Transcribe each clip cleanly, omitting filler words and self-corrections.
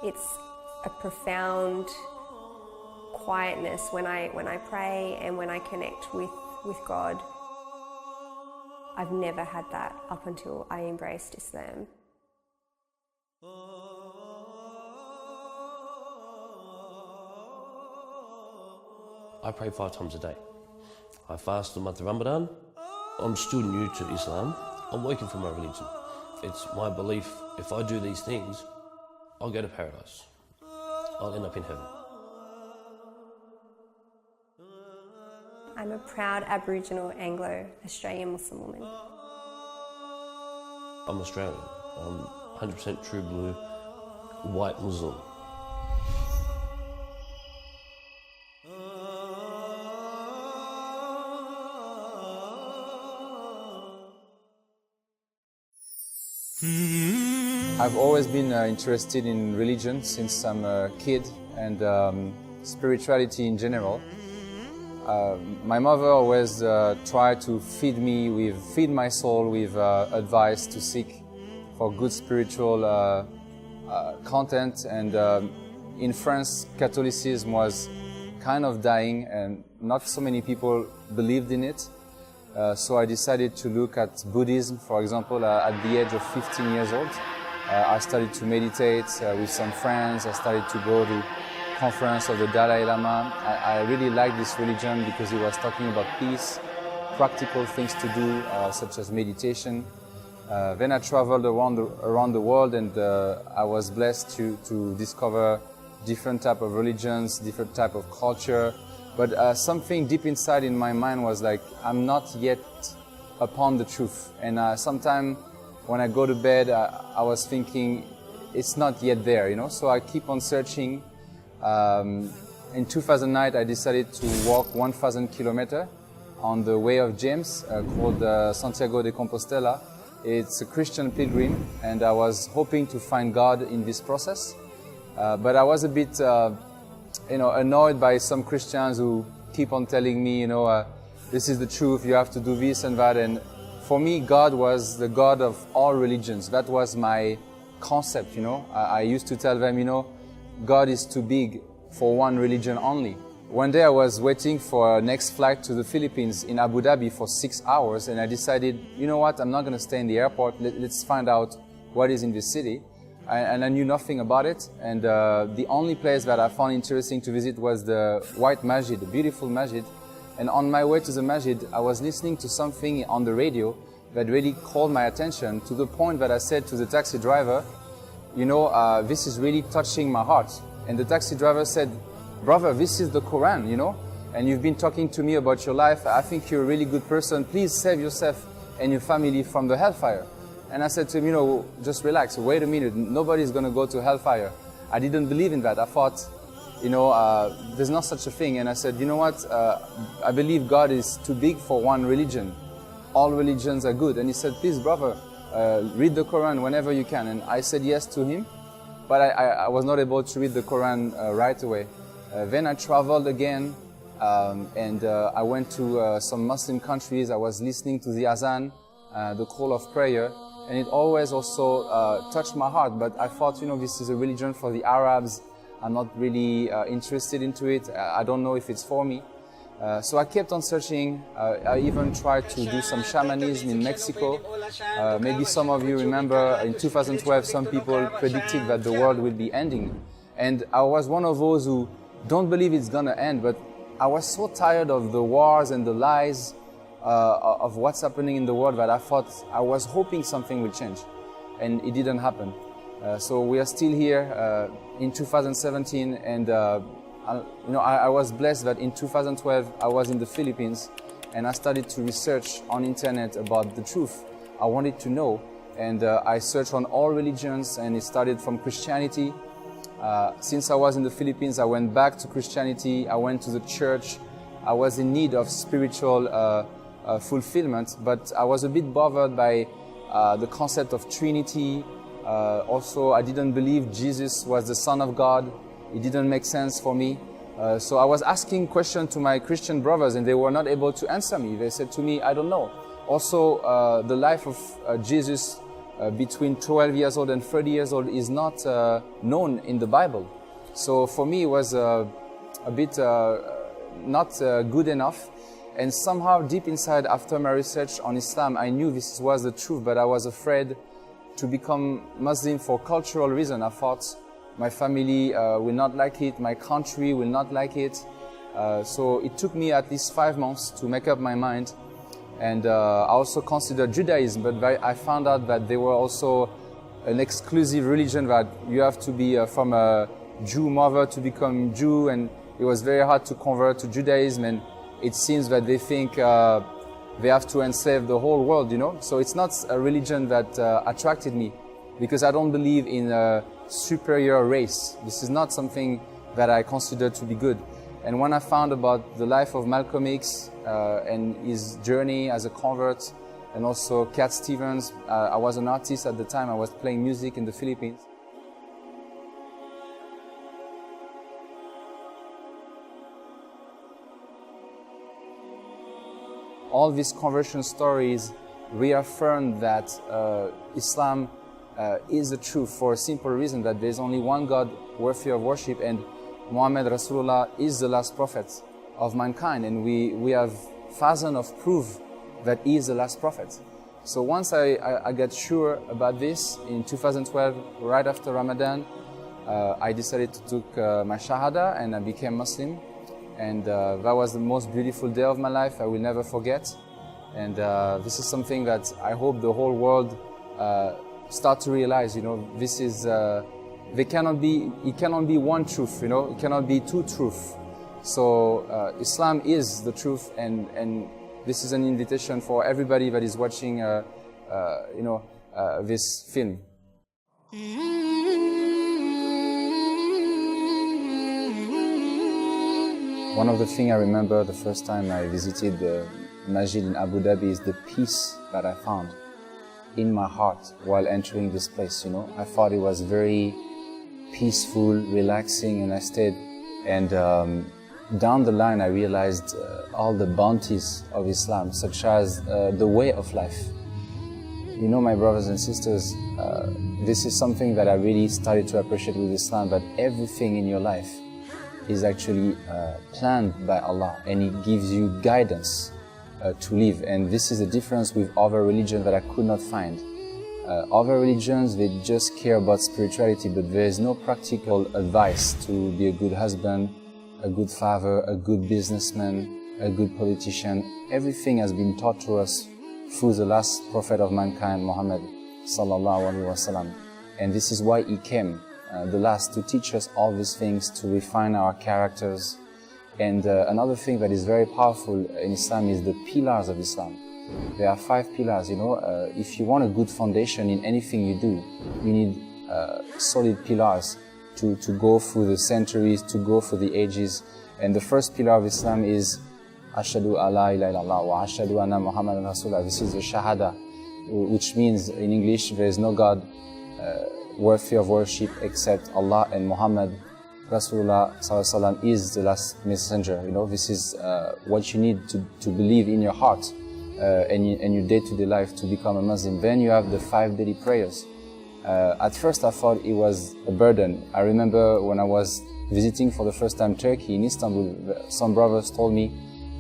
it's a profound quietness when I pray and when I connect with God. I've never had that up until I embraced Islam. I pray 5 times a day. I fast the month of Ramadan. I'm still new to Islam. I'm working for my religion. It's my belief if I do these things, I'll go to paradise. I'll end up in heaven. I'm a proud Aboriginal Anglo-Australian Muslim woman. I'm Australian. I'm 100% true blue, white Muslim. I've always been interested in religion since I'm a kid and spirituality in general. My mother always tried to feed my soul with advice to seek for good spiritual content. And in France, Catholicism was kind of dying and not so many people believed in it. So I decided to look at Buddhism, for example, at the age of 15 years old. I started to meditate with some friends. I started to go to conference of the Dalai Lama. I really liked this religion because he was talking about peace, practical things to do, such as meditation. Then I traveled around the world, and I was blessed to discover different type of religions, different type of culture. But something deep inside in my mind was like, I'm not yet upon the truth. And sometimes when I go to bed, I was thinking, it's not yet there, you know? So I keep on searching. In 2009, I decided to walk 1,000 kilometers on the Way of James, called Santiago de Compostela. It's a Christian pilgrim, and I was hoping to find God in this process. But I was a bit annoyed by some Christians who keep on telling me, this is the truth, you have to do this and that. And for me, God was the God of all religions. That was my concept, I used to tell them, God is too big for one religion only. One day I was waiting for our next flight to the Philippines in Abu Dhabi for 6 hours, and I decided, you know what, I'm not going to stay in the airport, let's find out what is in this city. And I knew nothing about it, and the only place that I found interesting to visit was the White Masjid, the beautiful masjid. And on my way to the masjid, I was listening to something on the radio that really called my attention, to the point that I said to the taxi driver, this is really touching my heart. And the taxi driver said, brother, this is the Quran, and you've been talking to me about your life. I think you're a really good person. Please save yourself and your family from the hellfire. And I said to him, just relax, wait a minute, nobody's going to go to hellfire. I didn't believe in that. I thought, there's not such a thing. And I said, you know what, I believe God is too big for one religion. All religions are good. And he said, please, brother, read the Quran whenever you can. And I said yes to him, but I was not able to read the Quran right away. Then I traveled again, and I went to some Muslim countries. I was listening to the azan, the call of prayer, and it always also touched my heart. But I thought, this is a religion for the Arabs. I'm not really interested into it. I don't know if it's for me. So I kept on searching. I even tried to do some shamanism in Mexico. Maybe some of you remember in 2012, some people predicted that the world would be ending. And I was one of those who don't believe it's going to end, but I was so tired of the wars and the lies of what's happening in the world that I thought, I was hoping something will change. And it didn't happen. So we are still here in 2017, and I was blessed that in 2012 I was in the Philippines, and I started to research on internet about the truth. I wanted to know, and I searched on all religions, and it started from Christianity. Since I was in the Philippines, I went back to Christianity. I went to the church. I was in need of spiritual fulfillment, but I was a bit bothered by the concept of Trinity. Also, I didn't believe Jesus was the Son of God. It didn't make sense for me. So I was asking questions to my Christian brothers, and they were not able to answer me. They said to me, I don't know. Also, the life of Jesus between 12 years old and 30 years old is not known in the Bible. So for me, it was a bit not good enough. And somehow deep inside, after my research on Islam, I knew this was the truth, but I was afraid to become Muslim for cultural reasons. I thought my family will not like it, my country will not like it. So it took me at least 5 months to make up my mind. And I also considered Judaism, but I found out that they were also an exclusive religion, that you have to be from a Jew mother to become Jew, and it was very hard to convert to Judaism, and it seems that they think they have to enslave the whole world, you know. So it's not a religion that attracted me, because I don't believe in a superior race. This is not something that I consider to be good. And when I found about the life of Malcolm X and his journey as a convert, and also Cat Stevens, I was an artist at the time. I was playing music in the Philippines. All these conversion stories reaffirm that Islam is the truth, for a simple reason that there is only one God worthy of worship, and Muhammad Rasulullah is the last prophet of mankind, and we have thousands of proof that he is the last prophet. So once I got sure about this in 2012, right after Ramadan, I decided to take my Shahada and I became Muslim. And that was the most beautiful day of my life. I will never forget. And this is something that I hope the whole world start to realize. You know, this is it cannot be one truth. You know, it cannot be two truths. So Islam is the truth, and this is an invitation for everybody that is watching, this film. One of the things I remember the first time I visited the masjid in Abu Dhabi is the peace that I found in my heart while entering this place, you know. I thought it was very peaceful, relaxing, and I stayed. And down the line I realized all the bounties of Islam, such as the way of life. You know, my brothers and sisters, this is something that I really started to appreciate with Islam, that everything in your life is actually planned by Allah, and He gives you guidance to live. And this is the difference with other religions that I could not find. Other religions, they just care about spirituality, but there is no practical advice to be a good husband, a good father, a good businessman, a good politician. Everything has been taught to us through the last prophet of mankind, Muhammad sallallahu alaihi wasallam. And this is why he came, the last, to teach us all these things, to refine our characters. And another thing that is very powerful in Islam is the pillars of Islam. There are 5 pillars, you know. If you want a good foundation in anything you do, you need solid pillars to go through the centuries, to go through the ages. And the first pillar of Islam is Ashhadu alla ilaha illallah wa ashhadu anna Muhammadan Rasulullah. This is the Shahada, which means in English, there is no God worthy of worship except Allah, and Muhammad Rasulullah sallallahu is the last messenger. You know, this is what you need to believe in your heart and your day-to-day life to become a Muslim. Then you have the 5 daily prayers. At first I thought it was a burden. I remember when I was visiting for the first time Turkey, in Istanbul, some brothers told me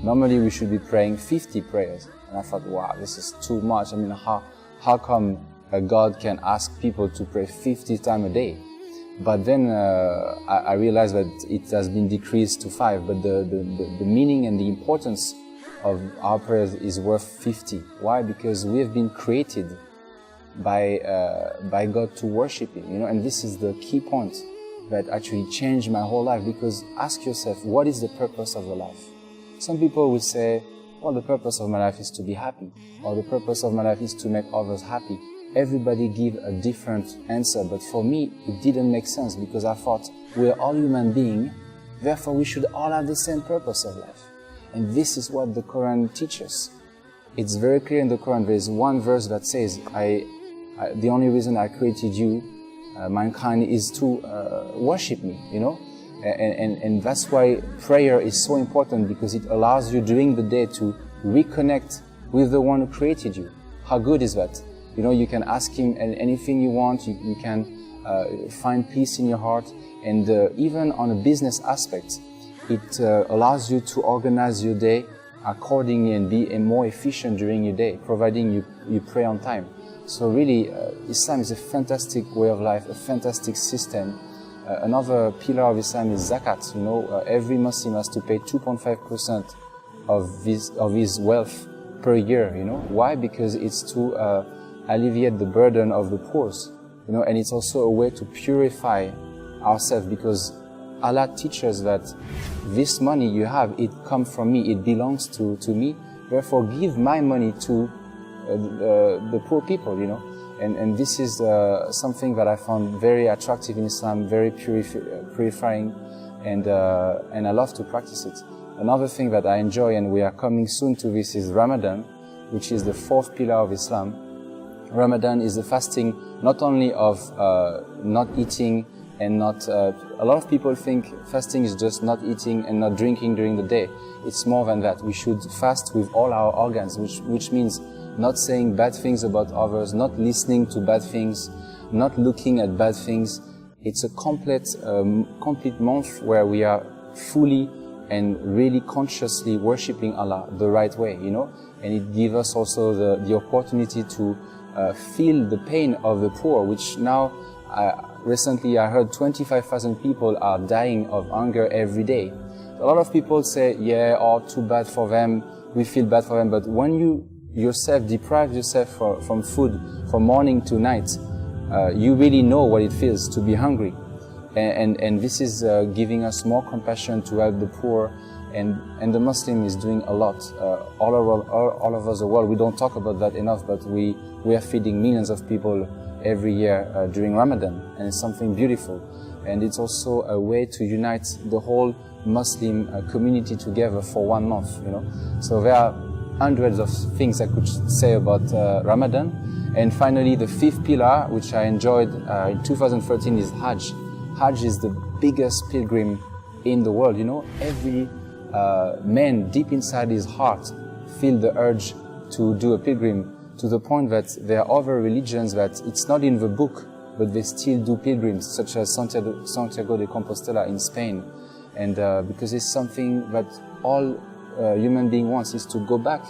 normally we should be praying 50 prayers. And I thought, wow, this is too much. I mean, how come God can ask people to pray 50 times a day? But then I realized that it has been decreased to 5. But the meaning and the importance of our prayers is worth 50. Why? Because we have been created by God to worship Him, you know. And this is the key point that actually changed my whole life. Because ask yourself, what is the purpose of your life? Some people will say, well, the purpose of my life is to be happy, or the purpose of my life is to make others happy. Everybody give a different answer, but for me, it didn't make sense, because I thought we're all human beings, therefore we should all have the same purpose of life. And this is what the Quran teaches. It's very clear in the Quran. There is one verse that says, the only reason I created you, mankind, is to worship me, you know. And that's why prayer is so important, because it allows you during the day to reconnect with the one who created you. How good is that? You know, you can ask Him anything you want. You can find peace in your heart. And even on a business aspect, it allows you to organize your day accordingly and be more efficient during your day, providing you pray on time. So really, Islam is a fantastic way of life, a fantastic system. Another pillar of Islam is zakat. You know, every Muslim has to pay 2.5% of his wealth per year. You know, why? Because it's to alleviate the burden of the poor. You know, and it's also a way to purify ourselves, because Allah teaches that this money you have, it comes from me, it belongs to me. Therefore, give my money to the poor people. You know. And this is something that I found very attractive in Islam, very purifying, and I love to practice it. Another thing that I enjoy, and we are coming soon to this, is Ramadan, which is the fourth pillar of Islam. Ramadan is the fasting not only of not eating and not... a lot of people think fasting is just not eating and not drinking during the day. It's more than that. We should fast with all our organs, which means not saying bad things about others, not listening to bad things, not looking at bad things. It's a complete month where we are fully and really consciously worshipping Allah the right way, you know. And it gives us also the opportunity to feel the pain of the poor, which now, recently I heard 25,000 people are dying of hunger every day. A lot of people say, yeah, oh, too bad for them, we feel bad for them, but when you yourself deprive yourself from food from morning to night, you really know what it feels to be hungry, and this is giving us more compassion to help the poor, and the Muslim is doing a lot all over the world. We don't talk about that enough, but we are feeding millions of people every year during Ramadan, and it's something beautiful, and it's also a way to unite the whole Muslim community together for 1 month, you know. So there are hundreds of things I could say about Ramadan. And finally, the fifth pillar, which I enjoyed in 2013, is Hajj. Hajj is the biggest pilgrim in the world. You know, every man deep inside his heart feel the urge to do a pilgrim, to the point that there are other religions that it's not in the book, but they still do pilgrims, such as Santiago de Compostela in Spain. And because it's something that all human being wants, is to go back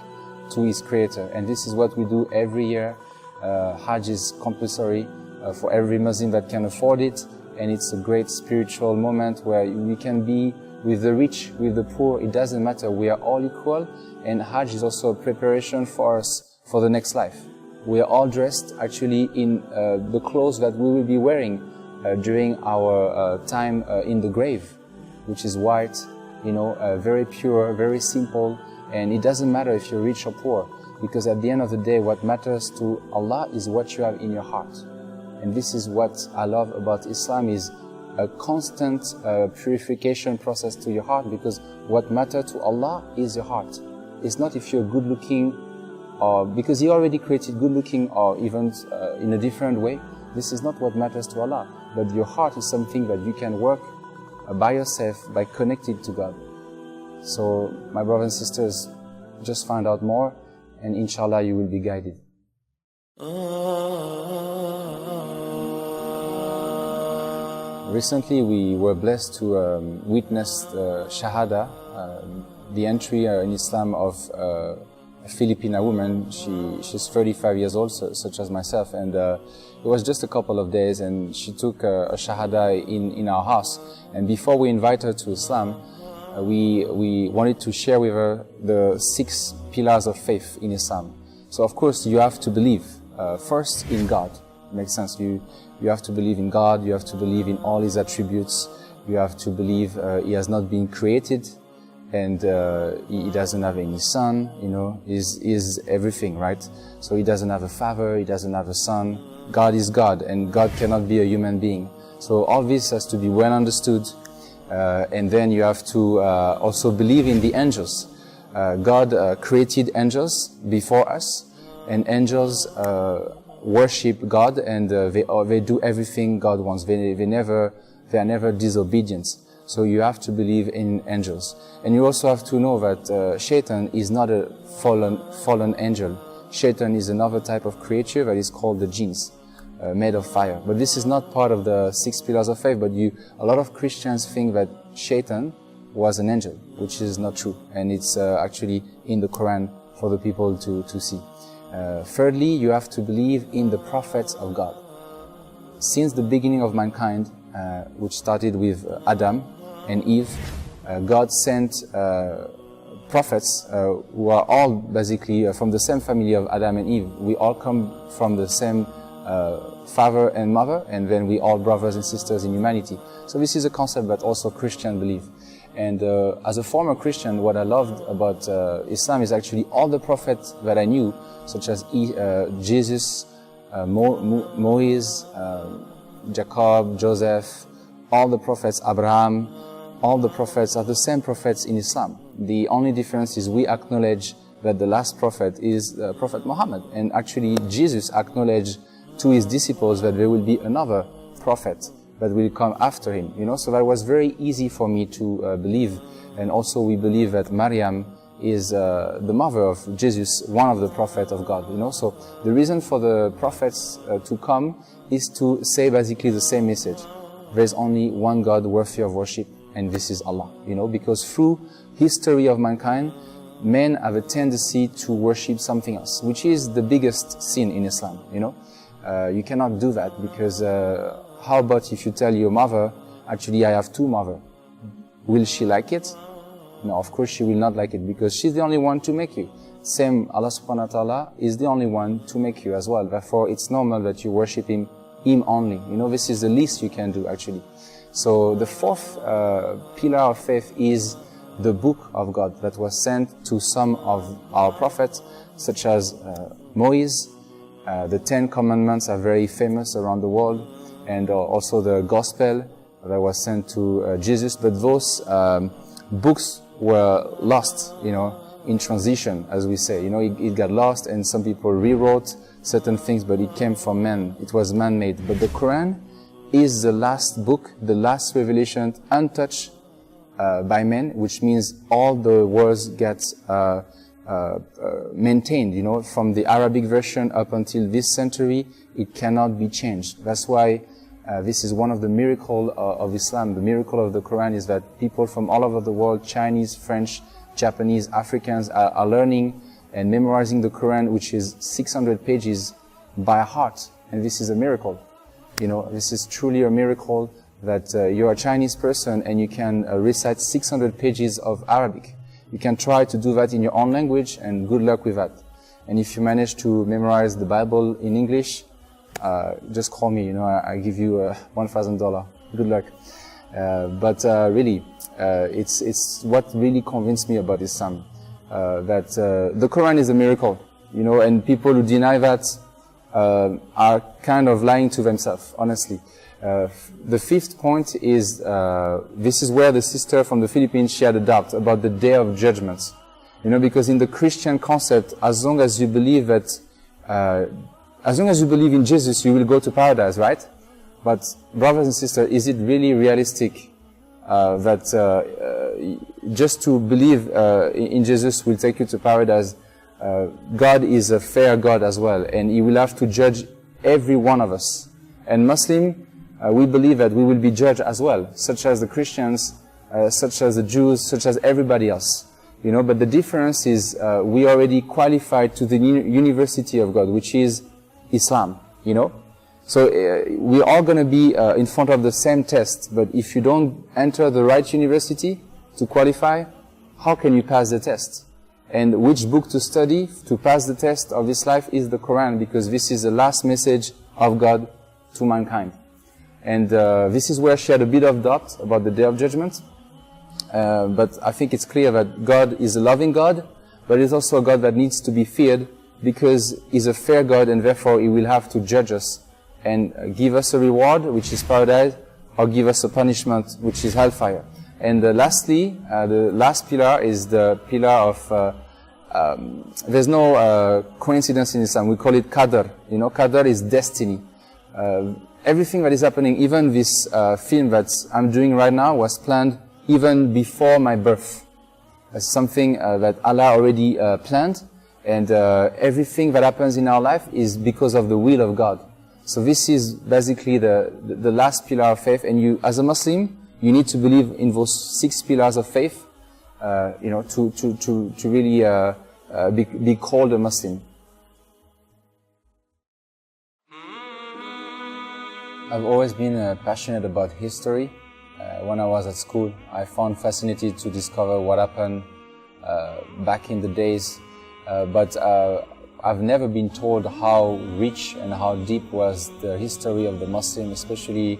to his creator, and this is what we do every year. Hajj is compulsory for every Muslim that can afford it, and it's a great spiritual moment where we can be with the rich, with the poor. It doesn't matter, we are all equal. And Hajj is also a preparation for us for the next life. We are all dressed actually in the clothes that we will be wearing during our time in the grave, which is white, you know, very pure, very simple, and it doesn't matter if you're rich or poor, because at the end of the day, what matters to Allah is what you have in your heart. And this is what I love about Islam, is a constant purification process to your heart, because what matters to Allah is your heart. It's not if you're good looking, or because He already created good looking, or even in a different way. This is not what matters to Allah, but your heart is something that you can work by yourself, by connecting to God. So, my brothers and sisters, just find out more, and inshallah you will be guided. Recently we were blessed to witness the Shahada, the entry in Islam of a Filipina woman. She's 35 years old, such as myself, and it was just a couple of days, and she took a Shahada in our house. And before we invite her to Islam, we wanted to share with her the 6 pillars of faith in Islam. So of course you have to believe first in God. Makes sense. You have to believe in God. You have to believe in all His attributes. You have to believe He has not been created, and He doesn't have any son. You know, is everything, right? So He doesn't have a father. He doesn't have a son. God is God, and God cannot be a human being. So all this has to be well understood, and then you have to also believe in the angels. God created angels before us, and angels worship God, and they do everything God wants. They are never disobedient. So you have to believe in angels, and you also have to know that Shaitan is not a fallen angel. Shaitan is another type of creature that is called the jinns, made of fire. But this is not part of the 6 pillars of faith, but a lot of Christians think that Shaitan was an angel, which is not true. And it's actually in the Quran for the people to see. Thirdly, you have to believe in the prophets of God. Since the beginning of mankind, which started with Adam and Eve, God sent prophets who are all basically from the same family of Adam and Eve. We all come from the same father and mother, and then we all brothers and sisters in humanity. So this is a concept that also Christians believe. And as a former Christian, what I loved about Islam is actually all the prophets that I knew, such as Jesus, Moses, Jacob, Joseph, all the prophets, Abraham, all the prophets are the same prophets in Islam. The only difference is we acknowledge that the last prophet is Prophet Muhammad. And actually Jesus acknowledged to his disciples that there will be another prophet that will come after him. So that was very easy for me to believe. And also we believe that Maryam is the mother of Jesus, one of the prophets of God. So the reason for the prophets to come is to say basically the same message. There's only one God worthy of worship, and this is Allah. Because through history of mankind, men have a tendency to worship something else, which is the biggest sin in Islam. You cannot do that, because how about if you tell your mother, actually I have 2 mothers? Will she like it? No, of course she will not like it, because she's the only one to make you. Same, Allah subhanahu wa ta'ala is the only one to make you as well. Therefore, it's normal that you worship Him only. This is the least you can do, actually. So the 4th pillar of faith is the book of God that was sent to some of our prophets, such as Moses. The 10 commandments are very famous around the world, and also the gospel that was sent to Jesus. But those books were lost, in transition, as we say. It got lost, and some people rewrote certain things, but it came from man. It was man-made. But the Quran is the last book, the last revelation untouched by men, which means all the words get maintained, from the Arabic version up until this century, it cannot be changed. That's why this is one of the miracles of Islam. The miracle of the Quran is that people from all over the world, Chinese, French, Japanese, Africans, are learning and memorizing the Quran, which is 600 pages by heart. And this is a miracle. This is truly a miracle that you're a Chinese person and you can recite 600 pages of Arabic. You can try to do that in your own language, and good luck with that. And if you manage to memorize the Bible in English, just call me, I give you $1,000. Good luck. But really, it's what really convinced me about Islam, that the Quran is a miracle, and people who deny that are kind of lying to themselves, honestly. The 5th point is, this is where the sister from the Philippines, she had a doubt about the day of judgment. Because in the Christian concept, as long as you believe that, as long as you believe in Jesus, you will go to paradise, right? But brothers and sisters, is it really realistic that just to believe in Jesus will take you to paradise? God is a fair God as well, and He will have to judge every one of us. And Muslim, we believe that we will be judged as well, such as the Christians, such as the Jews, such as everybody else. But the difference is we already qualified to the university of God, which is Islam. So we're all going to be in front of the same test. But if you don't enter the right university to qualify, how can you pass the test? And which book to study to pass the test of this life is the Quran, because this is the last message of God to mankind. And this is where she had a bit of doubt about the Day of Judgment. But I think it's clear that God is a loving God, but He's also a God that needs to be feared, because He's a fair God, and therefore He will have to judge us and give us a reward, which is paradise, or give us a punishment, which is hellfire. And lastly, the last pillar is the pillar of there's no coincidence in Islam. We call it qadr. Qadr is destiny. Everything that is happening, even this film that I'm doing right now, was planned even before my birth. It's something that Allah already planned, And everything that happens in our life is because of the will of God. So this is basically the last pillar of faith. And you, as a Muslim, you need to believe in those 6 pillars of faith, to really be called a Muslim. I've always been passionate about history. When I was at school, I found fascinating to discover what happened back in the days. But I've never been told how rich and how deep was the history of the Muslim, especially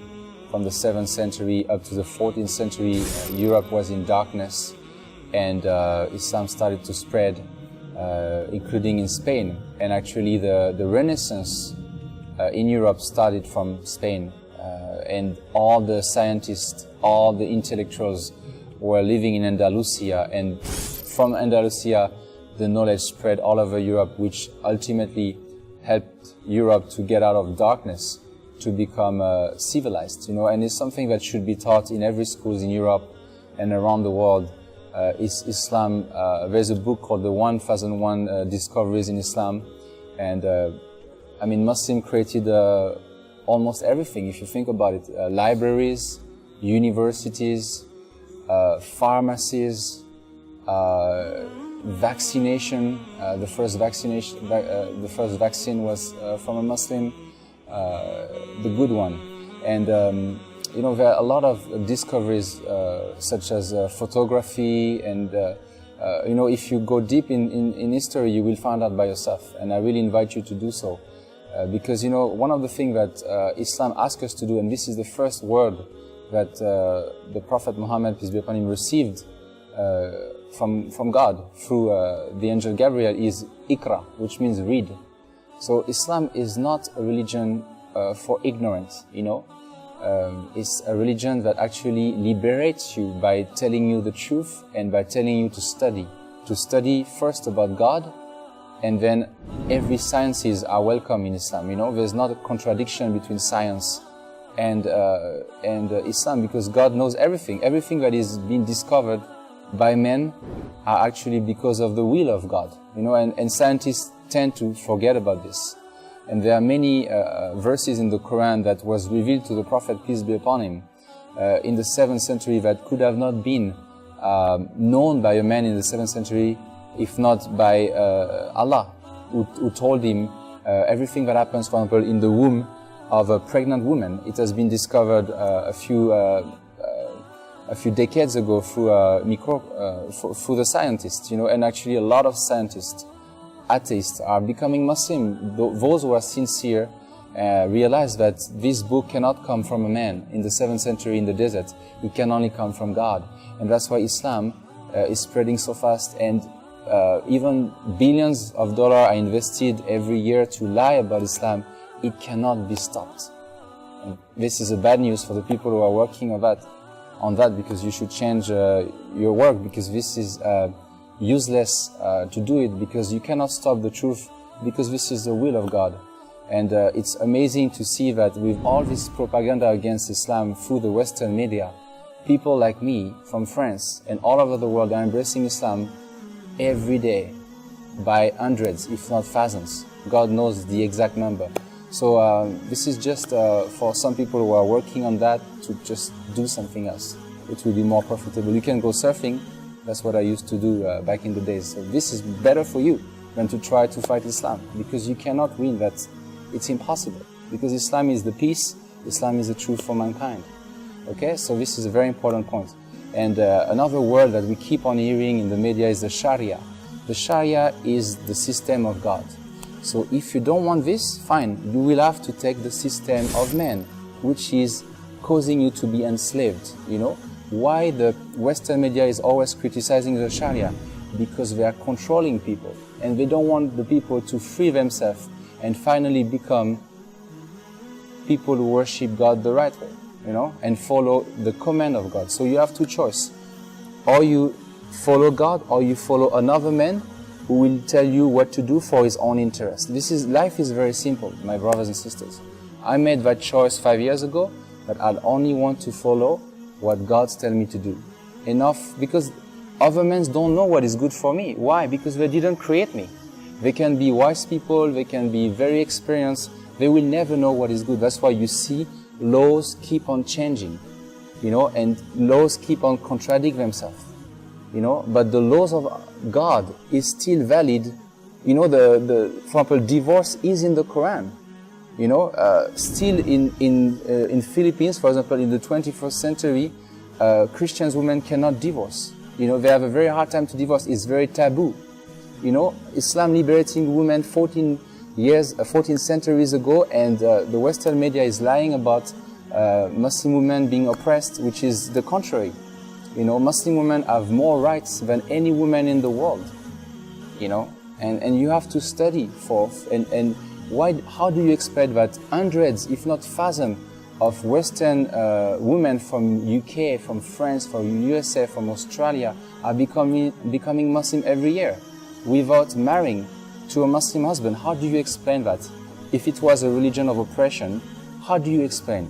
from the 7th century up to the 14th century. Europe was in darkness, and Islam started to spread, including in Spain. And actually the Renaissance in Europe started from Spain. And all the scientists, all the intellectuals were living in Andalusia, and from Andalusia the knowledge spread all over Europe, which ultimately helped Europe to get out of darkness, to become civilized, and it's something that should be taught in every school in Europe and around the world. Islam, there's a book called The 1001 Discoveries in Islam, and Muslim created almost everything, if you think about it. Libraries, universities, pharmacies, vaccination. The first vaccine was from a Muslim, the good one. And there are a lot of discoveries, such as photography, and if you go deep in history, you will find out by yourself. And I really invite you to do so, because one of the things that Islam asks us to do, and this is the first word that the Prophet Muhammad, peace be upon him, received from God through the angel Gabriel, is Iqra, which means read. So Islam is not a religion for ignorance, it's a religion that actually liberates you by telling you the truth and by telling you to study first about God, and then every sciences are welcome in Islam. There's not a contradiction between science and Islam, because God knows everything that is being discovered by men are actually because of the will of God, and scientists tend to forget about this. And there are many verses in the Quran that was revealed to the Prophet, peace be upon him, in the 7th century, that could have not been known by a man in the 7th century, if not by Allah, who told him everything that happens, for example, in the womb of a pregnant woman. It has been discovered a few decades ago through through the scientists, and actually a lot of scientists, atheists, are becoming Muslim. Those who are sincere realize that this book cannot come from a man in the 7th century in the desert. It can only come from God. And that's why Islam is spreading so fast, and even billions of dollars are invested every year to lie about Islam. It cannot be stopped. And this is a bad news for the people who are working on that, because you should change your work, because this is useless to do it, because you cannot stop the truth, because this is the will of God. And it's amazing to see that with all this propaganda against Islam through the Western media, people like me from France and all over the world are embracing Islam every day by hundreds, if not thousands. God knows the exact number. So this is just for some people who are working on that, to just do something else. It will be more profitable. You can go surfing. That's what I used to do back in the days. So this is better for you than to try to fight Islam, because you cannot win. It's impossible. Because Islam is the peace. Islam is the truth for mankind. Okay, so this is a very important point. And another word that we keep on hearing in the media is the Sharia. The Sharia is the system of God. So if you don't want this, fine, you will have to take the system of man, which is causing you to be enslaved. Why the Western media is always criticizing the Sharia? Because they are controlling people, and they don't want the people to free themselves and finally become people who worship God the right way, and follow the command of God. So you have two choices. Or you follow God, or you follow another man who will tell you what to do for his own interest. Life is very simple, my brothers and sisters. I made that choice 5 years ago, that I'd only want to follow what God's telling me to do. Enough, because other men don't know what is good for me. Why? Because they didn't create me. They can be wise people, they can be very experienced, they will never know what is good. That's why you see laws keep on changing, you know, and laws keep on contradicting themselves, you know, but the laws of God is still valid. You know, for example, divorce is in the Quran, you know, still in Philippines, for example, in the 21st century, Christian women cannot divorce. You know, they have a very hard time to divorce. It's very taboo. You know, Islam liberating women 14 centuries ago, and the Western media is lying about Muslim women being oppressed, which is the contrary. You know, Muslim women have more rights than any woman in the world. You know, and you have to study for, and why? How do you expect that hundreds, if not thousands, of Western women from UK, from France, from USA, from Australia are becoming Muslim every year without marrying to a Muslim husband? How do you explain that? If it was a religion of oppression, how do you explain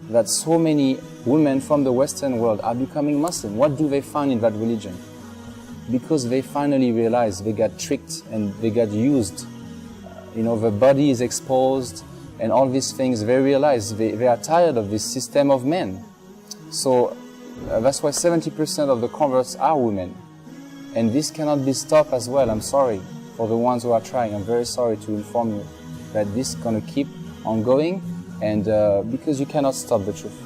that so many women from the Western world are becoming Muslim? What do they find in that religion? Because they finally realize they got tricked and they got used. You know, the body is exposed and all these things. They realize they are tired of this system of men. So that's why 70% of the converts are women. And this cannot be stopped as well. I'm sorry for the ones who are trying. I'm very sorry to inform you that this is going to keep on going, and because you cannot stop the truth.